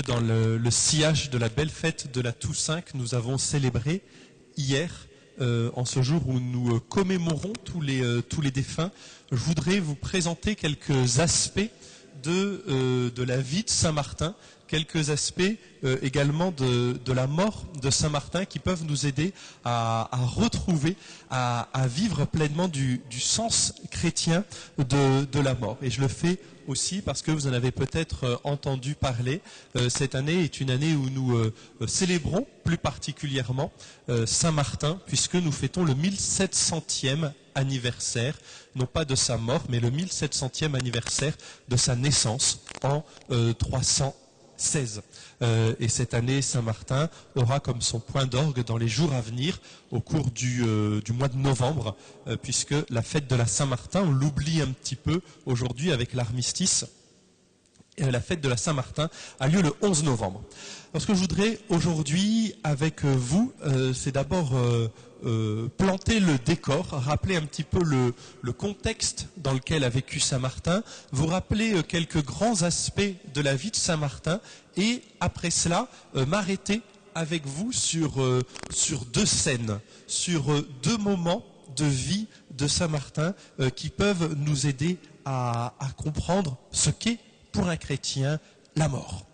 dans le sillage de la belle fête de la Toussaint que nous avons célébrée hier, en ce jour où nous commémorons tous les défunts, je voudrais vous présenter quelques aspects de la vie de Saint-Martin, quelques aspects également de la mort de Saint-Martin qui peuvent nous aider à retrouver, à vivre pleinement du sens chrétien de la mort. Et je le fais aussi parce que vous en avez peut-être entendu parler. Cette année est une année où nous célébrons plus particulièrement Saint-Martin, puisque nous fêtons le 1700e anniversaire, non pas de sa mort, mais le 1700e anniversaire de sa naissance en 316. Et cette année, Saint-Martin aura comme son point d'orgue dans les jours à venir, au cours du mois de novembre, puisque la fête de la Saint-Martin, on l'oublie un petit peu aujourd'hui avec l'armistice. La fête de la Saint-Martin a lieu le 11 novembre. Alors, ce que je voudrais aujourd'hui avec vous, c'est d'abord planter le décor, rappeler un petit peu le contexte dans lequel a vécu Saint-Martin, vous rappeler quelques grands aspects de la vie de Saint-Martin et après cela, m'arrêter avec vous sur deux scènes, sur deux moments de vie de Saint-Martin qui peuvent nous aider à comprendre ce qu'est pour un chrétien la mort.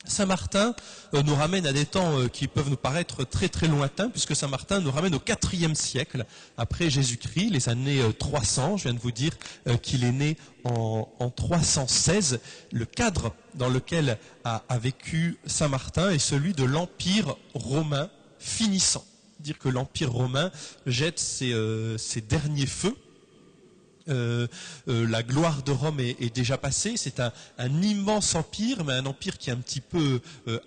Saint-Martin nous ramène à des temps qui peuvent nous paraître très très lointains, puisque Saint-Martin nous ramène au IVe siècle après Jésus-Christ, les années 300. Je viens de vous dire qu'il est né en 316. Le cadre dans lequel a vécu Saint-Martin est celui de l'Empire romain finissant. Dire que l'Empire romain jette ses derniers feux. La gloire de Rome est déjà passée, c'est un immense empire, mais un empire qui est un petit peu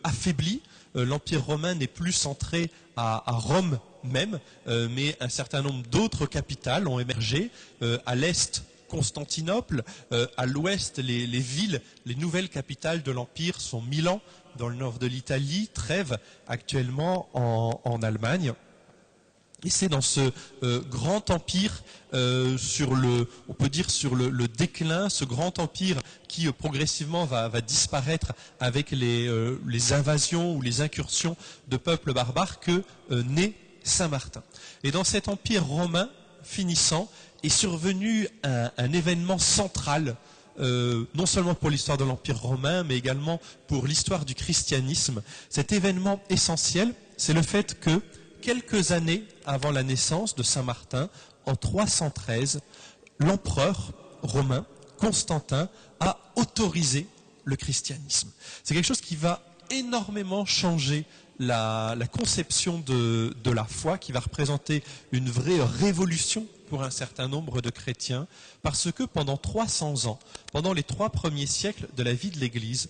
affaibli. L'empire romain n'est plus centré à Rome même, mais un certain nombre d'autres capitales ont émergé. À l'est, Constantinople, à l'ouest, les villes, les nouvelles capitales de l'empire sont Milan, dans le nord de l'Italie, Trèves, actuellement en Allemagne. Et c'est dans ce grand empire, on peut dire sur le déclin, ce grand empire qui progressivement va disparaître avec les invasions ou les incursions de peuples barbares que naît Saint-Martin. Et dans cet empire romain finissant est survenu un événement central, non seulement pour l'histoire de l'empire romain, mais également pour l'histoire du christianisme. Cet événement essentiel, c'est le fait que quelques années avant la naissance de Saint-Martin, en 313, l'empereur romain, Constantin, a autorisé le christianisme. C'est quelque chose qui va énormément changer la conception de la foi, qui va représenter une vraie révolution pour un certain nombre de chrétiens, parce que pendant 300 ans, pendant les 3 premiers siècles de la vie de l'Église,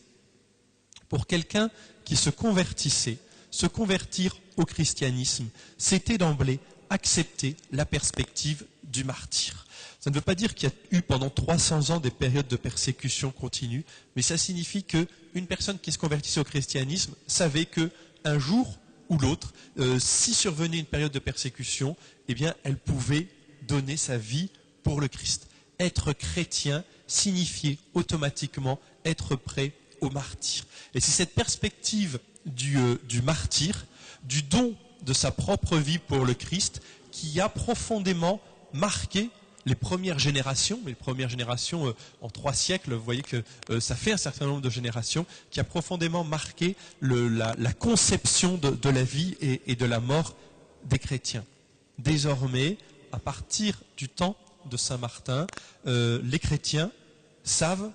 pour quelqu'un qui se convertissait, se convertir au christianisme, c'était d'emblée accepter la perspective du martyr. Ça ne veut pas dire qu'il y a eu pendant 300 ans des périodes de persécution continue, mais ça signifie qu'une personne qui se convertissait au christianisme savait qu'un jour ou l'autre, si survenait une période de persécution, eh bien, elle pouvait donner sa vie pour le Christ. Être chrétien signifiait automatiquement être prêt au martyr. Et c'est cette perspective du martyr, du don de sa propre vie pour le Christ, qui a profondément marqué les premières générations, en 3 siècles, vous voyez que ça fait un certain nombre de générations, qui a profondément marqué la conception de la vie et de la mort des chrétiens. Désormais, à partir du temps de Saint-Martin, les chrétiens savent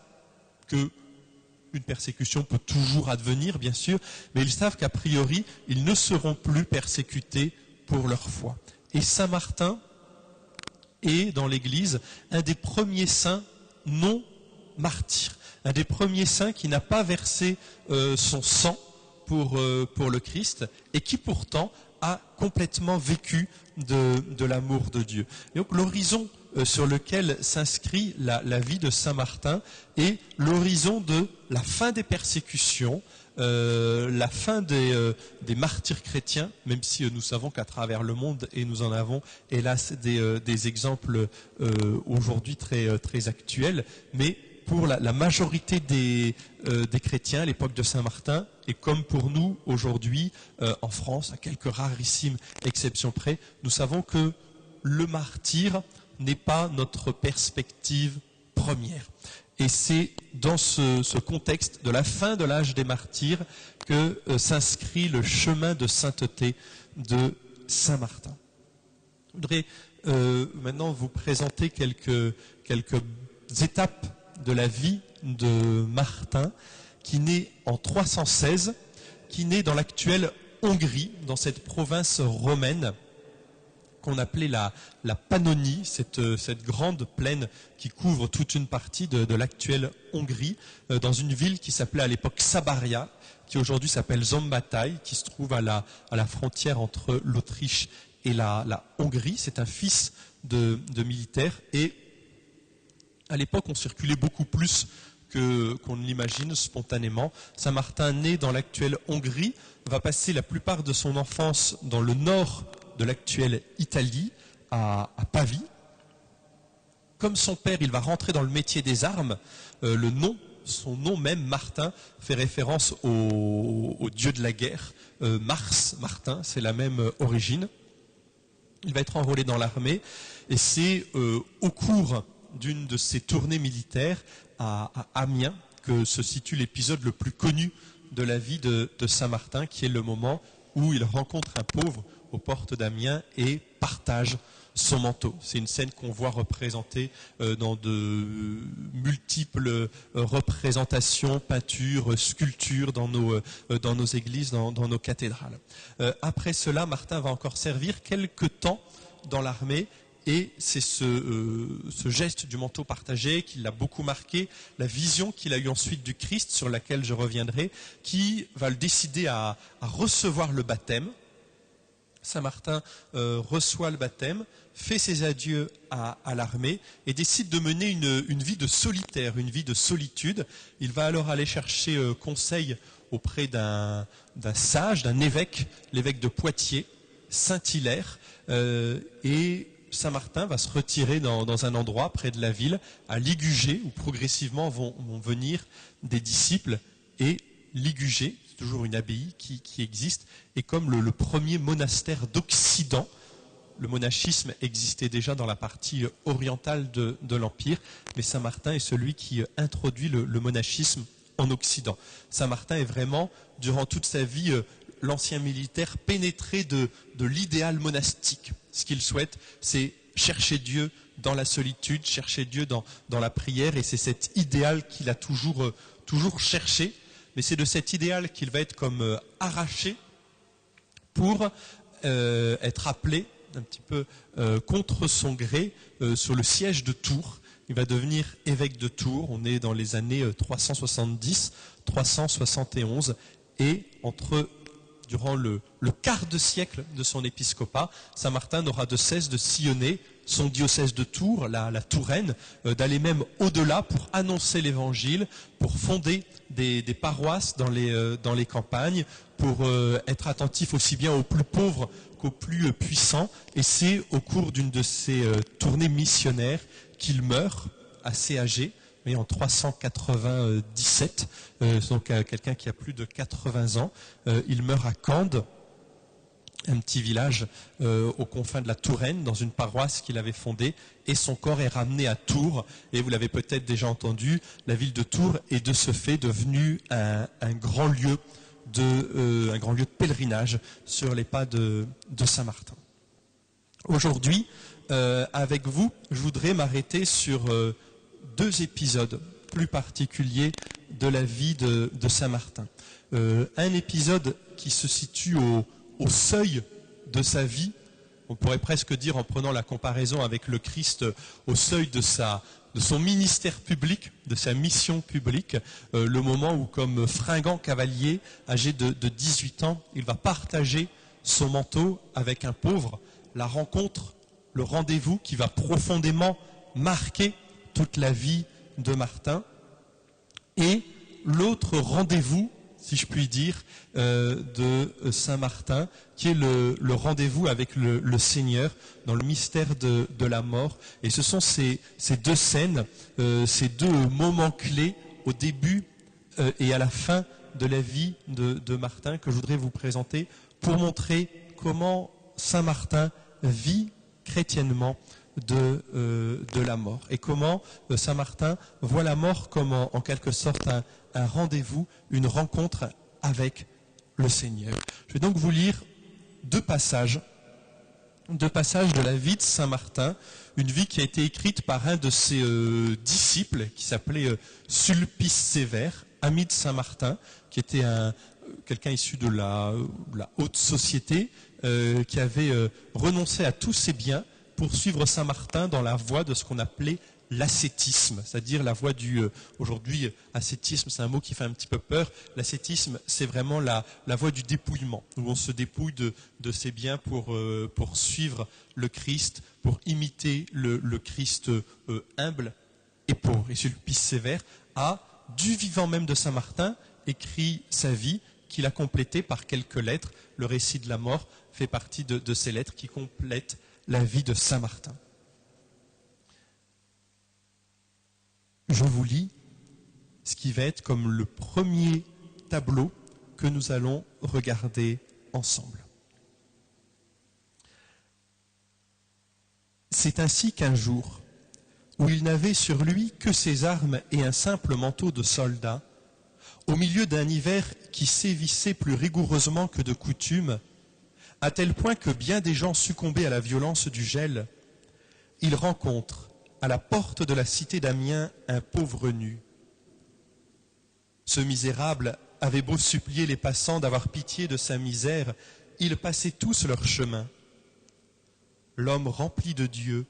que une persécution peut toujours advenir, bien sûr, mais ils savent qu'a priori, ils ne seront plus persécutés pour leur foi. Et Saint-Martin est, dans l'Église, un des premiers saints non martyrs, un des premiers saints qui n'a pas versé son sang pour le Christ, et qui pourtant a complètement vécu de l'amour de Dieu. Et donc l'horizon sur lequel s'inscrit la vie de Saint-Martin est l'horizon de la fin des persécutions, la fin des martyrs chrétiens, même si nous savons qu'à travers le monde, et nous en avons hélas des exemples aujourd'hui très, très actuels, mais pour la majorité des chrétiens à l'époque de Saint-Martin, et comme pour nous aujourd'hui en France, à quelques rarissimes exceptions près, nous savons que le martyre n'est pas notre perspective première. Et c'est dans ce contexte de la fin de l'âge des martyrs que s'inscrit le chemin de sainteté de Saint-Martin. Je voudrais maintenant vous présenter quelques étapes de la vie de Martin, qui naît en 316, qui naît dans l'actuelle Hongrie, dans cette province romaine qu'on appelait la Pannonie, cette grande plaine qui couvre toute une partie de l'actuelle Hongrie, dans une ville qui s'appelait à l'époque Sabaria, qui aujourd'hui s'appelle Szombathely, qui se trouve à la frontière entre l'Autriche et la Hongrie. C'est un fils de militaire, et à l'époque on circulait beaucoup plus qu'on l'imagine spontanément. Saint-Martin, né dans l'actuelle Hongrie, va passer la plupart de son enfance dans le nord de l'actuelle Italie, à Pavie. Comme son père, il va rentrer dans le métier des armes. Son nom même, Martin, fait référence au dieu de la guerre, Mars, Martin, c'est la même origine. Il va être enrôlé dans l'armée, et c'est au cours d'une de ses tournées militaires à Amiens que se situe l'épisode le plus connu de la vie de Saint-Martin, qui est le moment où il rencontre un pauvre aux portes d'Amiens et partage son manteau. C'est une scène qu'on voit représentée dans de multiples représentations, peintures, sculptures dans nos églises, dans nos cathédrales. Après cela, Martin va encore servir quelque temps dans l'armée, et c'est ce geste du manteau partagé qui l'a beaucoup marqué, la vision qu'il a eue ensuite du Christ, sur laquelle je reviendrai, qui va le décider à recevoir le baptême. Saint-Martin reçoit le baptême, fait ses adieux à l'armée et décide de mener une vie de solitaire, une vie de solitude. Il va alors aller chercher conseil auprès d'un sage, d'un évêque, l'évêque de Poitiers, Saint-Hilaire, et Saint-Martin va se retirer dans un endroit près de la ville, à Ligugé, où progressivement vont venir des disciples. Et Ligugé, c'est toujours une abbaye qui existe, et comme le premier monastère d'Occident, le monachisme existait déjà dans la partie orientale de l'Empire, mais Saint-Martin est celui qui introduit le monachisme en Occident. Saint-Martin est vraiment, durant toute sa vie, l'ancien militaire pénétré de l'idéal monastique. Ce qu'il souhaite, c'est chercher Dieu dans la solitude, chercher Dieu dans la prière, et c'est cet idéal qu'il a toujours cherché. Mais c'est de cet idéal qu'il va être comme arraché pour être appelé un petit peu contre son gré sur le siège de Tours. Il va devenir évêque de Tours. On est dans les années 370-371, et durant le quart de siècle de son épiscopat, Saint-Martin n'aura de cesse de sillonner son diocèse de Tours, la Touraine, d'aller même au-delà pour annoncer l'évangile, pour fonder des paroisses dans les campagnes, pour être attentif aussi bien aux plus pauvres qu'aux plus puissants. Et c'est au cours d'une de ces tournées missionnaires qu'il meurt, assez âgé, mais en 397, donc quelqu'un qui a plus de 80 ans. Il meurt à Cande, un petit village aux confins de la Touraine, dans une paroisse qu'il avait fondée, et son corps est ramené à Tours. Et vous l'avez peut-être déjà entendu, la ville de Tours est de ce fait devenue un grand lieu de pèlerinage sur les pas de Saint-Martin. Aujourd'hui, avec vous, je voudrais m'arrêter sur deux épisodes plus particuliers de la vie de Saint-Martin. Un épisode qui se situe au seuil de sa vie, on pourrait presque dire, en prenant la comparaison avec le Christ, au seuil de son ministère public, de sa mission publique, le moment où, comme fringant cavalier, âgé de 18 ans, il va partager son manteau avec un pauvre, la rencontre, le rendez-vous qui va profondément marquer toute la vie de Martin. Et l'autre rendez-vous si je puis dire, de Saint-Martin, qui est le rendez-vous avec le Seigneur dans le mystère de la mort. Et ce sont ces deux scènes, ces deux moments clés au début et à la fin de la vie de Martin que je voudrais vous présenter pour montrer comment Saint Martin vit chrétiennement de la mort et comment Saint Martin voit la mort comme en quelque sorte un rendez-vous, une rencontre avec le Seigneur. Je vais donc vous lire deux passages de la vie de Saint Martin, une vie qui a été écrite par un de ses disciples qui s'appelait Sulpice Sévère, ami de Saint Martin, qui était quelqu'un issu de la haute société, qui avait renoncé à tous ses biens pour suivre Saint Martin dans la voie de ce qu'on appelait l'ascétisme, c'est-à-dire la voie du... aujourd'hui, ascétisme, c'est un mot qui fait un petit peu peur. L'ascétisme, c'est vraiment la voie du dépouillement, où on se dépouille de ses biens pour suivre le Christ, pour imiter le Christ humble et pauvre. Et Sulpice Sévère a, du vivant même de Saint Martin, écrit sa vie, qu'il a complétée par quelques lettres. Le récit de la mort fait partie de ces lettres qui complètent la vie de Saint Martin. Je vous lis ce qui va être comme le premier tableau que nous allons regarder ensemble. C'est ainsi qu'un jour, où il n'avait sur lui que ses armes et un simple manteau de soldat, au milieu d'un hiver qui sévissait plus rigoureusement que de coutume, à tel point que bien des gens succombaient à la violence du gel, il rencontre à la porte de la cité d'Amiens un pauvre nu. Ce misérable avait beau supplier les passants d'avoir pitié de sa misère, ils passaient tous leur chemin. L'homme rempli de Dieu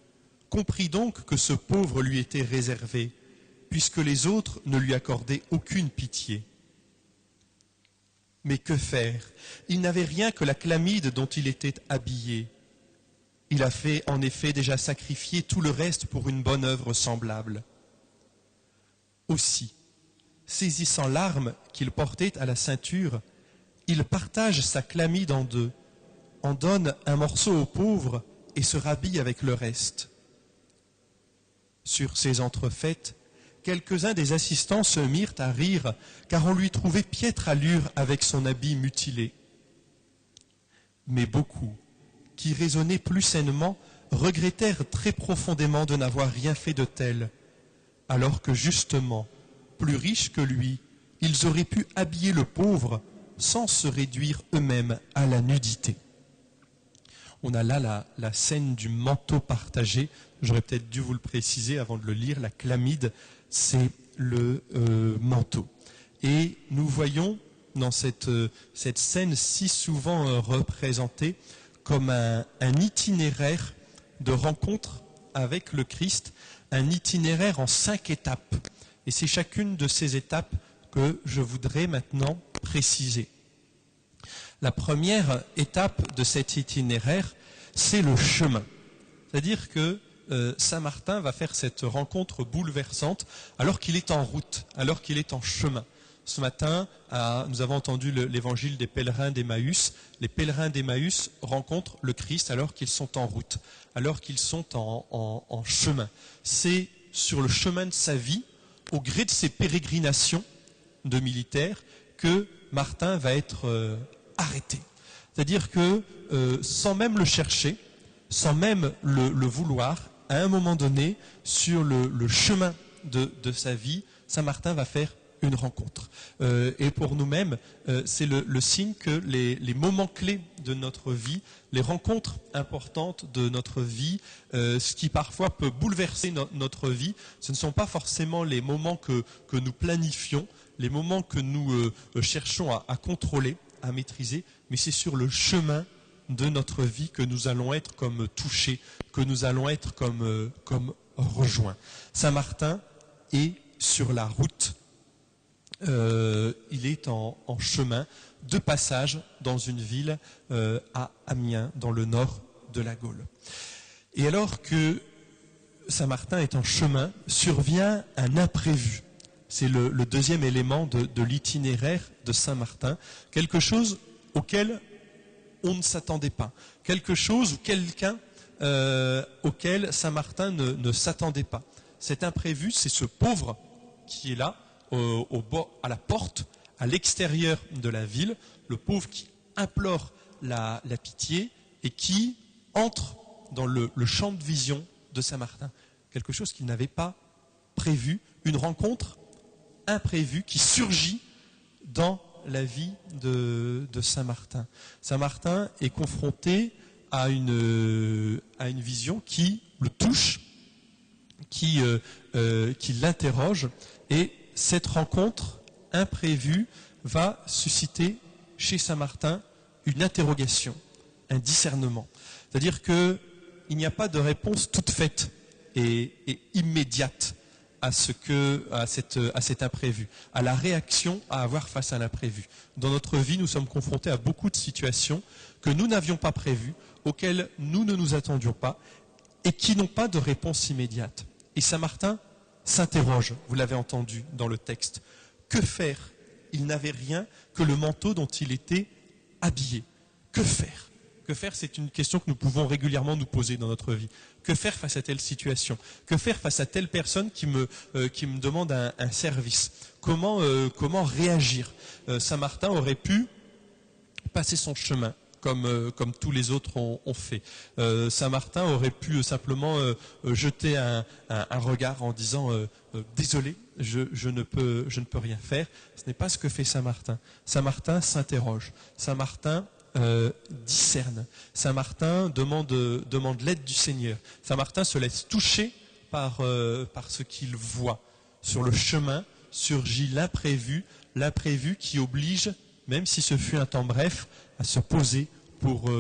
comprit donc que ce pauvre lui était réservé, puisque les autres ne lui accordaient aucune pitié. Mais que faire? Il n'avait rien que la chlamyde dont il était habillé. Il a fait en effet déjà sacrifier tout le reste pour une bonne œuvre semblable. Aussi, saisissant l'arme qu'il portait à la ceinture, il partage sa chlamyde en deux, en donne un morceau aux pauvres et se rhabille avec le reste. Sur ces entrefaites, quelques-uns des assistants se mirent à rire, car on lui trouvait piètre allure avec son habit mutilé. Mais beaucoup, qui raisonnaient plus sainement, regrettèrent très profondément de n'avoir rien fait de tel, alors que justement, plus riches que lui, ils auraient pu habiller le pauvre sans se réduire eux-mêmes à la nudité. On a là la scène du manteau partagé. J'aurais peut-être dû vous le préciser avant de le lire. La chlamyde, c'est le manteau. Et nous voyons dans cette scène si souvent représentée comme un itinéraire de rencontre avec le Christ, un itinéraire en 5 étapes. Et c'est chacune de ces étapes que je voudrais maintenant préciser. La première étape de cet itinéraire, c'est le chemin. C'est-à-dire que Saint Martin va faire cette rencontre bouleversante alors qu'il est en route, alors qu'il est en chemin. Ce matin, nous avons entendu l'évangile des pèlerins d'Emmaüs. Les pèlerins d'Emmaüs rencontrent le Christ alors qu'ils sont en route, alors qu'ils sont en chemin. C'est sur le chemin de sa vie, au gré de ses pérégrinations de militaires, que Martin va être arrêté. C'est-à-dire que sans même le chercher, sans même le vouloir, à un moment donné, sur le chemin de sa vie, Saint Martin va faire une rencontre. Et pour nous-mêmes, c'est le signe que les moments clés de notre vie, les rencontres importantes de notre vie, ce qui parfois peut bouleverser notre vie, ce ne sont pas forcément les moments que nous planifions, les moments que nous cherchons à contrôler, à maîtriser, mais c'est sur le chemin de notre vie que nous allons être comme touchés, que nous allons être comme rejoints. Saint Martin est sur la route. Il est en chemin de passage dans une ville à Amiens, dans le nord de la Gaule. Et alors que Saint Martin est en chemin, survient un imprévu. c'est le deuxième élément de l'itinéraire de Saint Martin, quelque chose auquel on ne s'attendait pas, quelque chose ou quelqu'un auquel Saint Martin ne s'attendait pas. Cet imprévu, c'est ce pauvre qui est là, à la porte, à l'extérieur de la ville, le pauvre qui implore la pitié et qui entre dans le champ de vision de Saint Martin. Quelque chose qu'il n'avait pas prévu, une rencontre imprévue qui surgit dans la vie de Saint Martin. Saint Martin est confronté à une vision qui le touche, qui l'interroge, et cette rencontre imprévue va susciter chez Saint Martin une interrogation, un discernement. C'est-à-dire qu'il n'y a pas de réponse toute faite et immédiate à cet imprévu, à la réaction à avoir face à l'imprévu. Dans notre vie, nous sommes confrontés à beaucoup de situations que nous n'avions pas prévues, auxquelles nous ne nous attendions pas et qui n'ont pas de réponse immédiate. Et Saint Martin s'interroge, vous l'avez entendu dans le texte. Que faire? Il n'avait rien que le manteau dont il était habillé. Que faire? Que faire, c'est une question que nous pouvons régulièrement nous poser dans notre vie. Que faire face à telle situation? Que faire face à telle personne qui me demande un service? Comment réagir? Saint Martin aurait pu passer son chemin, comme tous les autres ont fait. Saint Martin aurait pu simplement jeter un regard en disant désolé, je ne peux rien faire. Ce n'est pas ce que fait Saint Martin. Saint Martin s'interroge. Saint Martin discerne. Saint Martin demande l'aide du Seigneur. Saint Martin se laisse toucher par ce qu'il voit. Sur le chemin surgit l'imprévu qui oblige, même si ce fut un temps bref, à se poser pour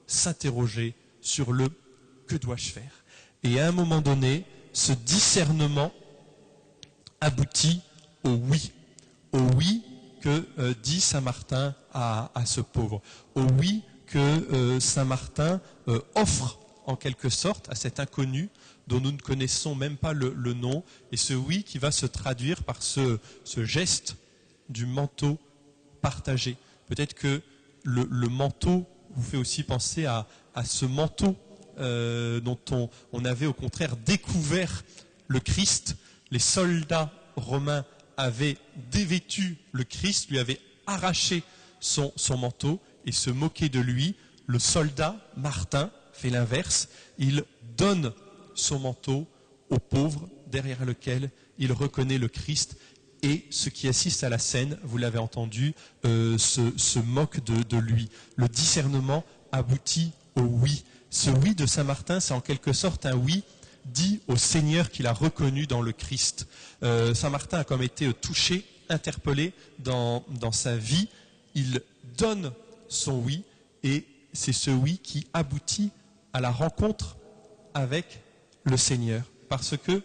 s'interroger sur le « que dois-je faire ?» Et à un moment donné, ce discernement aboutit au oui. Au oui que dit Saint Martin à ce pauvre. Au oui que Saint Martin offre en quelque sorte à cet inconnu dont nous ne connaissons même pas le nom, et ce oui qui va se traduire par ce geste du manteau partagé. Peut-être que le manteau vous fait aussi penser à ce manteau dont on avait au contraire découvert le Christ. Les soldats romains avaient dévêtu le Christ, lui avaient arraché son manteau et se moquaient de lui. Le soldat, Martin, fait l'inverse. Il donne son manteau au pauvre derrière lequel il reconnaît le Christ. Et ceux qui assistent à la scène, vous l'avez entendu, se moquent de lui. Le discernement aboutit au oui. Ce oui de Saint Martin, c'est en quelque sorte un oui dit au Seigneur qu'il a reconnu dans le Christ. Saint Martin a comme été touché, interpellé dans sa vie. Il donne son oui, et c'est ce oui qui aboutit à la rencontre avec le Seigneur. Parce que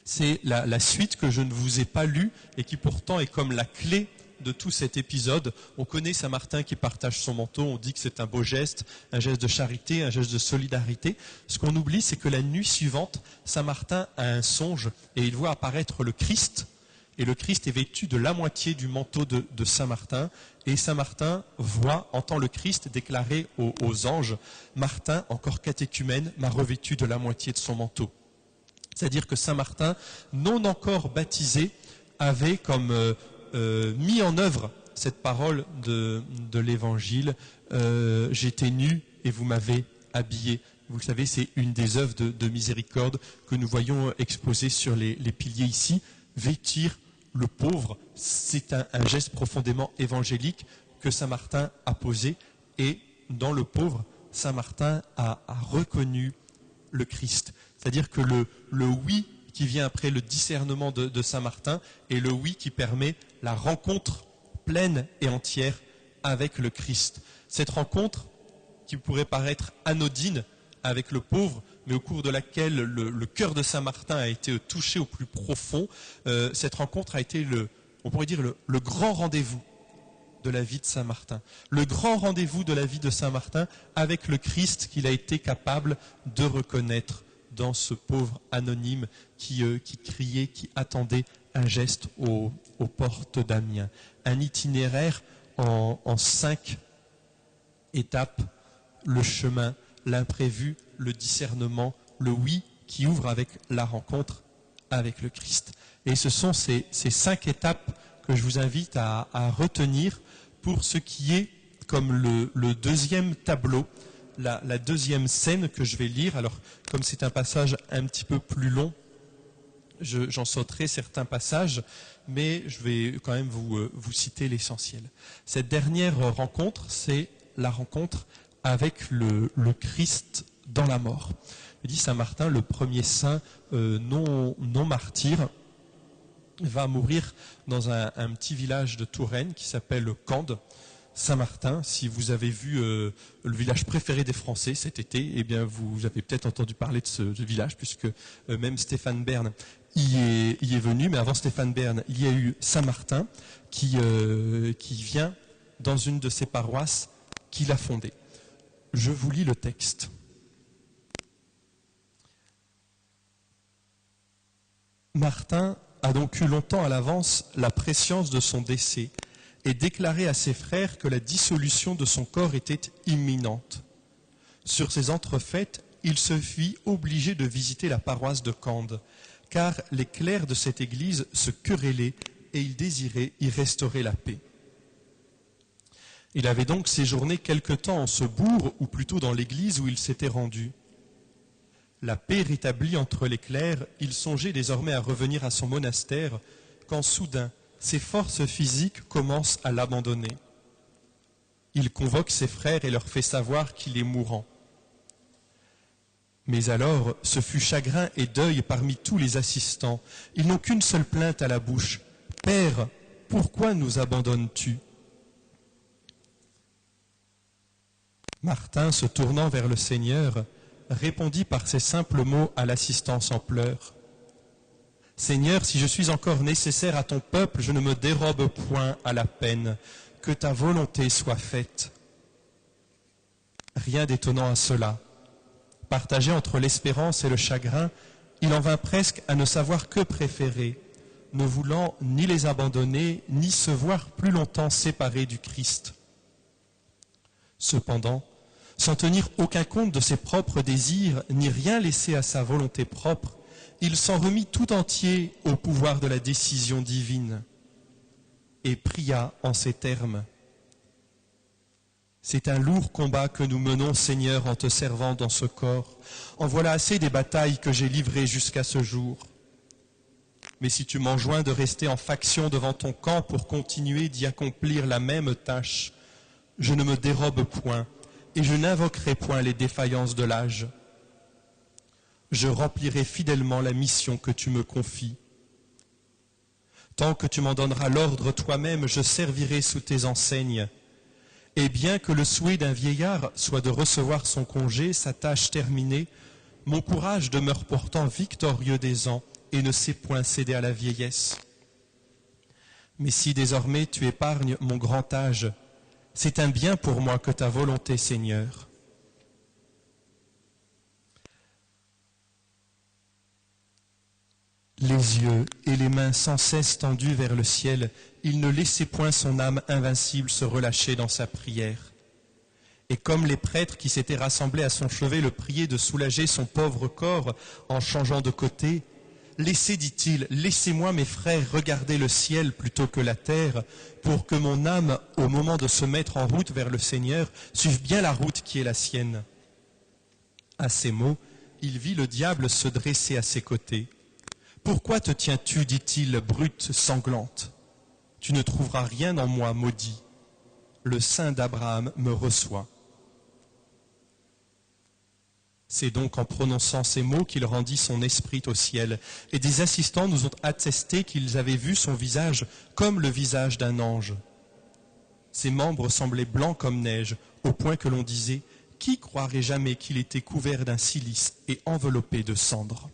c'est la suite que je ne vous ai pas lue et qui pourtant est comme la clé de tout cet épisode. On connaît Saint Martin qui partage son manteau, on dit que c'est un beau geste, un geste de charité, un geste de solidarité. Ce qu'on oublie, c'est que la nuit suivante, Saint Martin a un songe et il voit apparaître le Christ. Et le Christ est vêtu de la moitié du manteau de Saint Martin. Et Saint Martin entend le Christ déclarer aux anges, « Martin, encore catéchumène, m'a revêtu de la moitié de son manteau ». C'est-à-dire que Saint Martin, non encore baptisé, avait comme mis en œuvre cette parole de l'Évangile, j'étais nu et vous m'avez habillé. Vous le savez, c'est une des œuvres de miséricorde que nous voyons exposées sur les piliers ici. Vêtir le pauvre, c'est un geste profondément évangélique que Saint Martin a posé, et dans le pauvre, Saint Martin a reconnu le Christ. C'est-à-dire que le oui qui vient après le discernement de Saint Martin est le oui qui permet la rencontre pleine et entière avec le Christ. Cette rencontre qui pourrait paraître anodine avec le pauvre, mais au cours de laquelle le cœur de Saint Martin a été touché au plus profond, cette rencontre a été on pourrait dire le grand rendez-vous de la vie de Saint Martin. Le grand rendez-vous de la vie de Saint Martin avec le Christ qu'il a été capable de reconnaître dans ce pauvre anonyme qui criait, qui attendait un geste aux portes d'Amiens. Un itinéraire en 5 étapes, le chemin, l'imprévu, le discernement, le oui qui ouvre avec la rencontre avec le Christ. Et ce sont ces 5 étapes que je vous invite à retenir pour ce qui est comme le deuxième tableau, la deuxième scène que je vais lire. Alors, comme c'est un passage un petit peu plus long, j'en sauterai certains passages, mais je vais quand même vous citer l'essentiel. Cette dernière rencontre, c'est la rencontre avec le Christ dans la mort. Il dit Saint Martin, le premier saint non martyr, va mourir dans un petit village de Touraine qui s'appelle Cande. Saint-Martin, si vous avez vu le village préféré des Français cet été, eh bien vous avez peut-être entendu parler de ce village, puisque même Stéphane Bern y est venu. Mais avant Stéphane Bern, il y a eu Saint-Martin qui vient dans une de ses paroisses qu'il a fondée. Je vous lis le texte. Martin a donc eu longtemps à l'avance la prescience de son décès et déclaré à ses frères que la dissolution de son corps était imminente. Sur ces entrefaites, il se vit obligé de visiter la paroisse de Cande, car les clercs de cette église se querellaient et il désirait y restaurer la paix. Il avait donc séjourné quelque temps en ce bourg, ou plutôt dans l'église où il s'était rendu. La paix rétablie entre les clercs, il songeait désormais à revenir à son monastère, quand soudain, ses forces physiques commencent à l'abandonner. Il convoque ses frères et leur fait savoir qu'il est mourant. Mais alors, ce fut chagrin et deuil parmi tous les assistants. Ils n'ont qu'une seule plainte à la bouche. « Père, pourquoi nous abandonnes-tu » Martin, se tournant vers le Seigneur, répondit par ces simples mots à l'assistance en pleurs. « Seigneur, si je suis encore nécessaire à ton peuple, je ne me dérobe point à la peine. Que ta volonté soit faite. » Rien d'étonnant à cela. Partagé entre l'espérance et le chagrin, il en vint presque à ne savoir que préférer, ne voulant ni les abandonner, ni se voir plus longtemps séparés du Christ. Cependant, sans tenir aucun compte de ses propres désirs, ni rien laisser à sa volonté propre, il s'en remit tout entier au pouvoir de la décision divine et pria en ces termes. « C'est un lourd combat que nous menons, Seigneur, en te servant dans ce corps. En voilà assez des batailles que j'ai livrées jusqu'à ce jour. Mais si tu m'enjoins de rester en faction devant ton camp pour continuer d'y accomplir la même tâche, je ne me dérobe point et je n'invoquerai point les défaillances de l'âge. Je remplirai fidèlement la mission que tu me confies. Tant que tu m'en donneras l'ordre toi-même, je servirai sous tes enseignes. Et bien que le souhait d'un vieillard soit de recevoir son congé, sa tâche terminée, mon courage demeure pourtant victorieux des ans et ne sait point céder à la vieillesse. Mais si désormais tu épargnes mon grand âge, c'est un bien pour moi que ta volonté, Seigneur. Les yeux et les mains sans cesse tendus vers le ciel, il ne laissait point son âme invincible se relâcher dans sa prière. Et comme les prêtres qui s'étaient rassemblés à son chevet le priaient de soulager son pauvre corps en changeant de côté, « Laissez, dit-il, laissez-moi, mes frères, regarder le ciel plutôt que la terre, pour que mon âme, au moment de se mettre en route vers le Seigneur, suive bien la route qui est la sienne. » À ces mots, il vit le diable se dresser à ses côtés. « Pourquoi te tiens-tu, dit-il, brute sanglante? Tu ne trouveras rien en moi, maudit. Le sein d'Abraham me reçoit. » C'est donc en prononçant ces mots qu'il rendit son esprit au ciel. Et des assistants nous ont attesté qu'ils avaient vu son visage comme le visage d'un ange. Ses membres semblaient blancs comme neige, au point que l'on disait « Qui croirait jamais qu'il était couvert d'un cilice et enveloppé de cendres ?»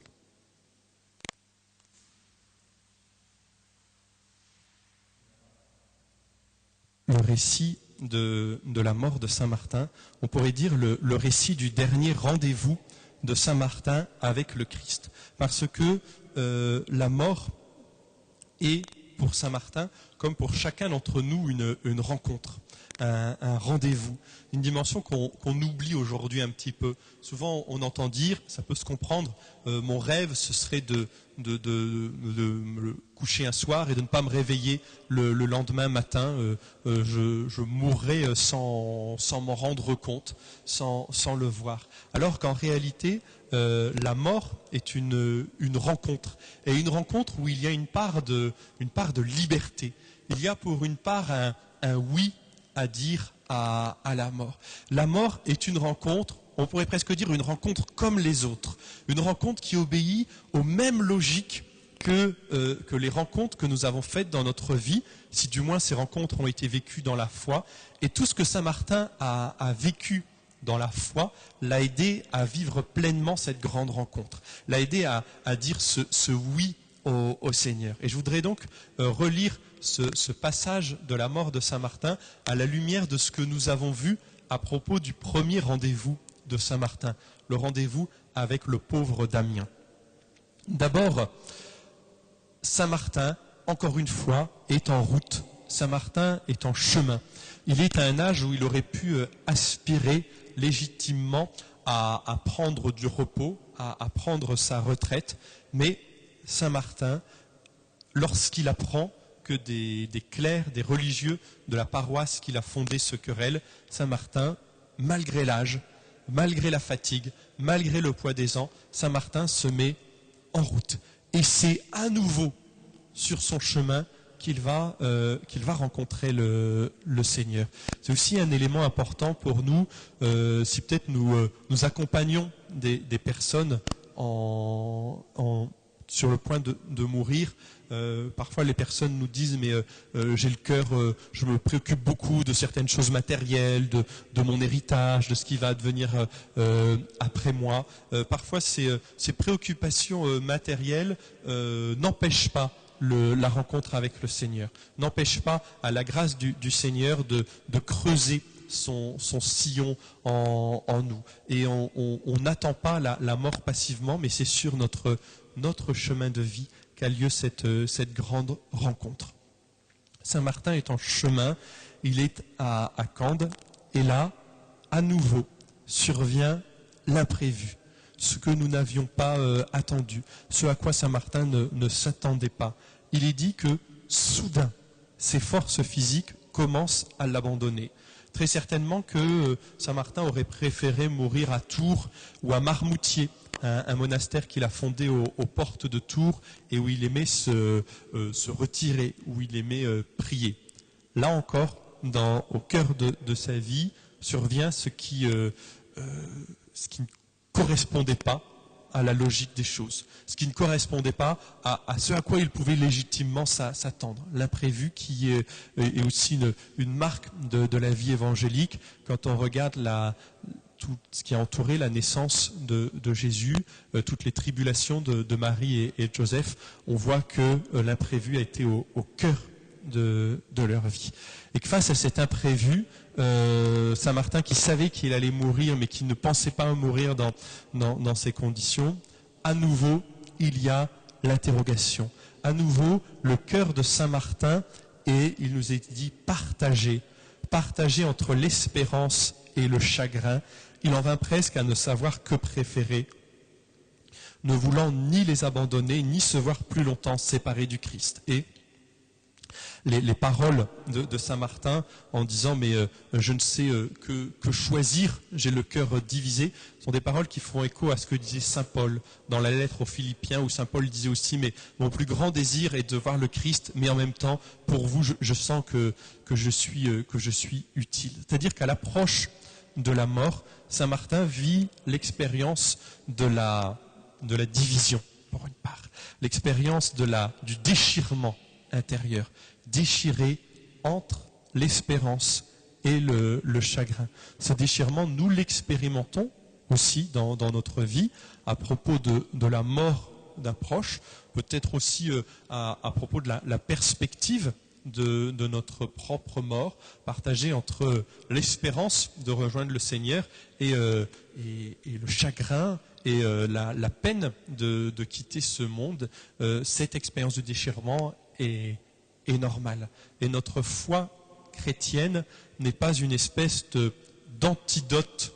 Le récit de la mort de Saint Martin, on pourrait dire le récit du dernier rendez-vous de Saint Martin avec le Christ. Parce que la mort est pour Saint-Martin, comme pour chacun d'entre nous, une rencontre, un rendez-vous, une dimension qu'on oublie aujourd'hui un petit peu. Souvent, on entend dire, ça peut se comprendre, mon rêve, ce serait de me coucher un soir et de ne pas me réveiller le lendemain matin. Je mourrai sans m'en rendre compte, sans le voir. Alors qu'en réalité, la mort est une rencontre, et une rencontre où il y a une part de liberté. Il y a pour une part un oui à dire à la mort. La mort est une rencontre, on pourrait presque dire une rencontre comme les autres, une rencontre qui obéit aux mêmes logiques que les rencontres que nous avons faites dans notre vie, si du moins ces rencontres ont été vécues dans la foi. Et tout ce que Saint Martin a vécu dans la foi l'a aidé à vivre pleinement cette grande rencontre, l'a aidé à dire ce oui au Seigneur. Et je voudrais donc relire ce passage de la mort de Saint Martin à la lumière de ce que nous avons vu à propos du premier rendez-vous de Saint Martin, le rendez-vous avec le pauvre Damien. D'abord, Saint Martin, encore une fois, est en route. Saint Martin est en chemin. Il est à un âge où il aurait pu aspirer légitimement à prendre du repos, à prendre sa retraite, mais Saint Martin, lorsqu'il apprend que des clercs, des religieux de la paroisse qu'il a fondée se querellent, Saint Martin, malgré l'âge, malgré la fatigue, malgré le poids des ans, Saint Martin se met en route. Et c'est à nouveau sur son chemin qu'il va rencontrer le Seigneur. C'est aussi un élément important pour nous, si peut-être nous accompagnons des personnes sur le point de mourir. Parfois les personnes nous disent mais j'ai le cœur, je me préoccupe beaucoup de certaines choses matérielles, de mon héritage, de ce qui va advenir après moi. Parfois ces préoccupations matérielles n'empêchent pas la rencontre avec le Seigneur, n'empêchent pas à la grâce du Seigneur de creuser son sillon en nous. Et on n'attend pas la mort passivement, mais c'est sur notre chemin de vie qu'a lieu cette grande rencontre. Saint Martin est en chemin, il est à Cande, et là, à nouveau, survient l'imprévu, ce que nous n'avions pas attendu, ce à quoi Saint Martin ne s'attendait pas. Il est dit que, soudain, ses forces physiques commencent à l'abandonner. Très certainement que Saint Martin aurait préféré mourir à Tours ou à Marmoutier, un monastère qu'il a fondé aux portes de Tours et où il aimait se retirer, où il aimait prier. Là encore, au cœur de sa vie, survient ce qui ne correspondait pas à la logique des choses, ce qui ne correspondait pas à ce à quoi il pouvait légitimement s'attendre. L'imprévu qui est aussi une marque de la vie évangélique quand on regarde tout ce qui a entouré la naissance de Jésus, toutes les tribulations de Marie et de Joseph. On voit que l'imprévu a été au cœur de leur vie. Et que face à cet imprévu, Saint Martin, qui savait qu'il allait mourir, mais qui ne pensait pas mourir dans ces conditions, à nouveau, il y a l'interrogation. À nouveau, le cœur de Saint Martin est, il nous est dit, partagé entre l'espérance et le chagrin. Il en vint presque à ne savoir que préférer, ne voulant ni les abandonner, ni se voir plus longtemps séparés du Christ. Et les paroles de Saint Martin en disant mais je ne sais que choisir, j'ai le cœur divisé, sont des paroles qui font écho à ce que disait Saint Paul dans la lettre aux Philippiens, où Saint Paul disait aussi mais mon plus grand désir est de voir le Christ, mais en même temps pour vous je sens que je suis utile. C'est-à-dire qu'à l'approche de la mort, Saint Martin vit l'expérience de la division, pour une part, l'expérience du déchirement intérieur, déchiré entre l'espérance et le chagrin. Ce déchirement, nous l'expérimentons aussi dans notre vie à propos de la mort d'un proche, peut-être aussi à propos de la perspective de notre propre mort, partagée entre l'espérance de rejoindre le Seigneur et le chagrin et la peine de quitter ce monde. Cette expérience de déchirement et normal. Et notre foi chrétienne n'est pas une espèce d'antidote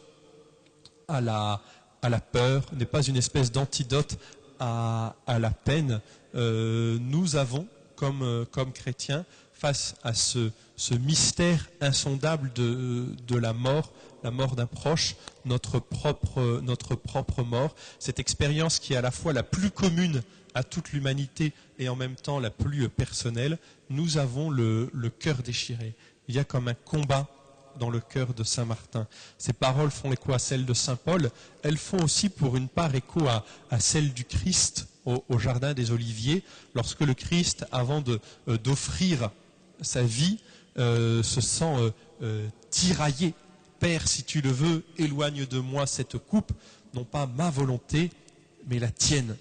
à la peur, n'est pas une espèce d'antidote à la peine. Nous avons, comme chrétiens, face à ce mystère insondable de la mort d'un proche, notre propre mort, cette expérience qui est à la fois la plus commune à toute l'humanité et en même temps la plus personnelle, nous avons le cœur déchiré. Il y a comme un combat dans le cœur de Saint Martin. Ces paroles font écho à celles de Saint Paul. Elles font aussi pour une part écho à celles du Christ au Jardin des Oliviers, lorsque le Christ, avant d'offrir sa vie, se sent tiraillé. Père, si tu le veux, éloigne de moi cette coupe, non pas ma volonté, mais la tienne.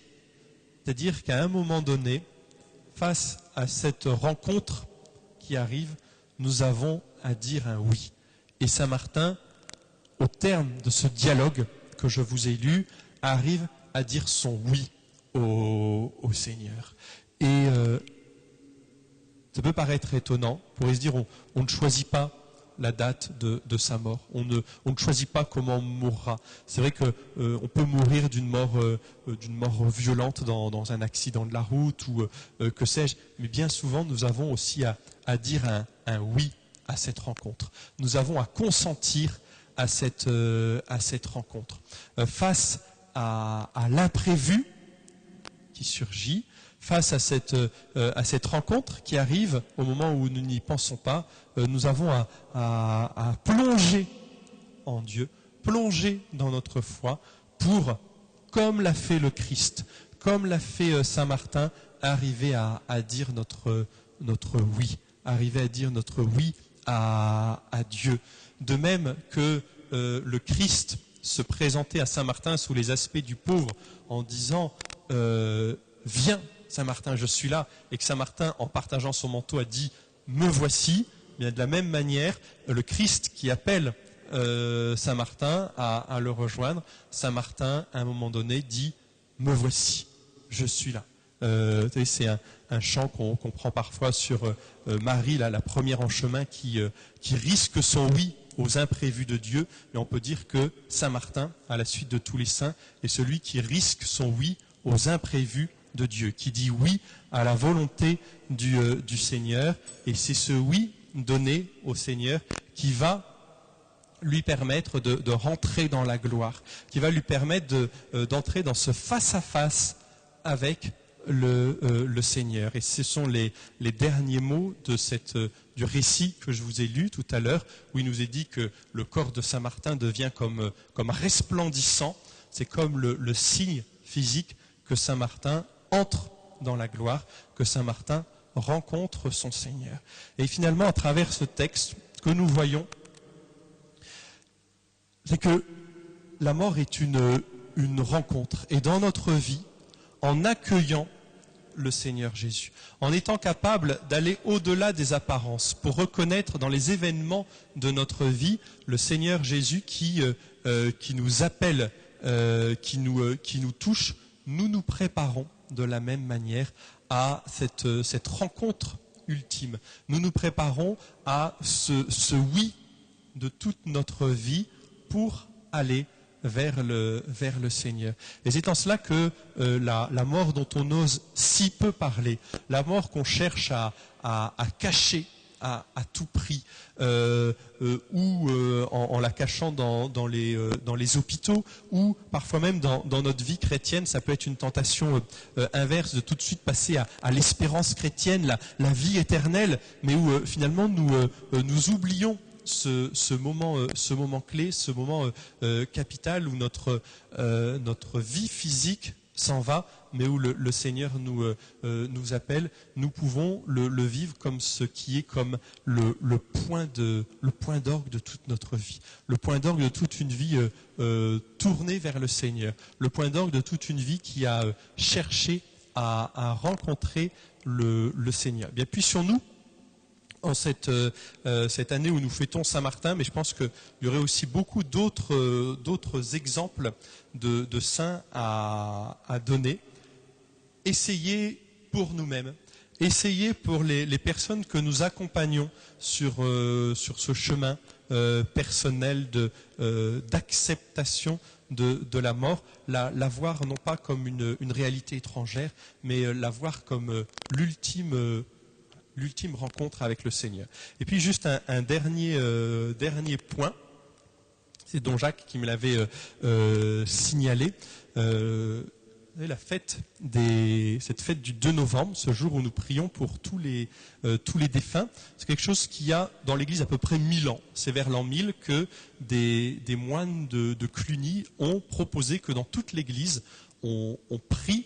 C'est-à-dire qu'à un moment donné, face à cette rencontre qui arrive, nous avons à dire un oui. Et Saint Martin, au terme de ce dialogue que je vous ai lu, arrive à dire son oui au Seigneur. Et ça peut paraître étonnant, on pourrait se dire on ne choisit pas la date de sa mort, on ne choisit pas comment on mourra. C'est vrai qu'on peut mourir d'une mort violente dans un accident de la route ou que sais-je, mais bien souvent nous avons aussi à dire un oui à cette rencontre. Nous avons à consentir à cette rencontre. Face à l'imprévu qui surgit, face à cette rencontre qui arrive au moment où nous n'y pensons pas, nous avons à plonger en Dieu, plonger dans notre foi pour, comme l'a fait le Christ, comme l'a fait Saint Martin, arriver à dire notre oui, arriver à dire notre oui à Dieu. De même que le Christ se présentait à Saint Martin sous les aspects du pauvre en disant « Viens, Saint Martin, je suis là », et que Saint Martin, en partageant son manteau, a dit « Me voici », bien de la même manière, le Christ qui appelle Saint Martin à le rejoindre, Saint Martin, à un moment donné, dit « Me voici, je suis là ». C'est un chant qu'on prend parfois sur Marie, la première en chemin, qui risque son oui aux imprévus de Dieu. Mais on peut dire que Saint Martin, à la suite de tous les saints, est celui qui risque son oui aux imprévus de Dieu, qui dit oui à la volonté du Seigneur. Et c'est ce oui donné au Seigneur qui va lui permettre de rentrer dans la gloire, qui va lui permettre d'entrer dans ce face-à-face avec le Seigneur. Et ce sont les derniers mots du récit que je vous ai lu tout à l'heure, où il nous est dit que le corps de Saint Martin devient comme resplendissant. C'est comme le signe physique que Saint Martin entre dans la gloire, que Saint Martin rencontre son Seigneur. Et finalement, à travers ce texte, ce que nous voyons, c'est que la mort est une rencontre. Et dans notre vie, en accueillant le Seigneur Jésus, en étant capable d'aller au-delà des apparences, pour reconnaître dans les événements de notre vie le Seigneur Jésus qui nous appelle, qui nous touche, nous nous préparons de la même manière à cette rencontre ultime. Nous nous préparons à ce oui de toute notre vie pour aller vers le Seigneur. Et c'est en cela que la mort dont on ose si peu parler, la mort qu'on cherche à cacher à tout prix, ou en la cachant dans les hôpitaux, ou parfois même dans notre vie chrétienne, ça peut être une tentation inverse de tout de suite passer à l'espérance chrétienne, la vie éternelle, mais où finalement nous oublions ce moment clé, ce moment capital où notre vie physique s'en va, mais où le Seigneur nous appelle. Nous pouvons le vivre comme ce qui est comme le point d'orgue de toute notre vie, le point d'orgue de toute une vie tournée vers le Seigneur, le point d'orgue de toute une vie qui a cherché à rencontrer le Seigneur. Bien, puissions-nous, en cette année où nous fêtons Saint-Martin, mais je pense qu'il y aurait aussi beaucoup d'autres exemples de saints à donner. Essayez pour nous-mêmes essayer pour les personnes que nous accompagnons sur ce chemin personnel d'acceptation de la mort, la voir non pas comme une réalité étrangère, mais la voir comme l'ultime rencontre avec le Seigneur. Et puis juste un dernier point, c'est Don Jacques qui me l'avait signalé. Cette fête du 2 novembre, ce jour où nous prions pour tous les défunts, c'est quelque chose qu'il y a dans l'Église à peu près 1000 ans. C'est vers l'an 1000 que des moines de Cluny ont proposé que dans toute l'Église, on prie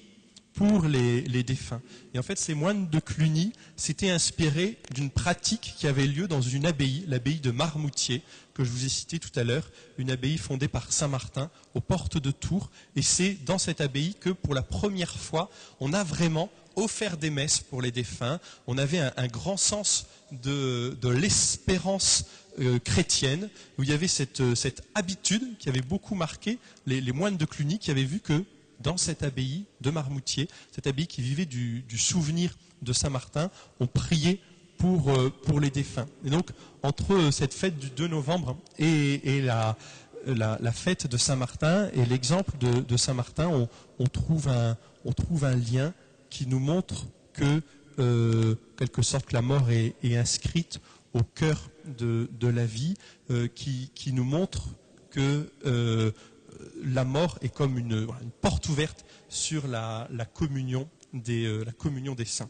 pour les défunts. Et en fait, ces moines de Cluny s'étaient inspirés d'une pratique qui avait lieu dans une abbaye, l'abbaye de Marmoutier, que je vous ai cité tout à l'heure, une abbaye fondée par Saint Martin, aux portes de Tours. Et c'est dans cette abbaye que, pour la première fois, on a vraiment offert des messes pour les défunts. On avait un grand sens de l'espérance chrétienne, où il y avait cette habitude qui avait beaucoup marqué les moines de Cluny, qui avaient vu que dans cette abbaye de Marmoutier, cette abbaye qui vivait du souvenir de Saint Martin, on priait pour les défunts. Et donc, entre cette fête du 2 novembre et la fête de Saint Martin et l'exemple de Saint Martin, on trouve un lien qui nous montre que, quelque sorte, la mort est inscrite au cœur de la vie, qui nous montre que la mort est comme une porte ouverte sur la communion des saints.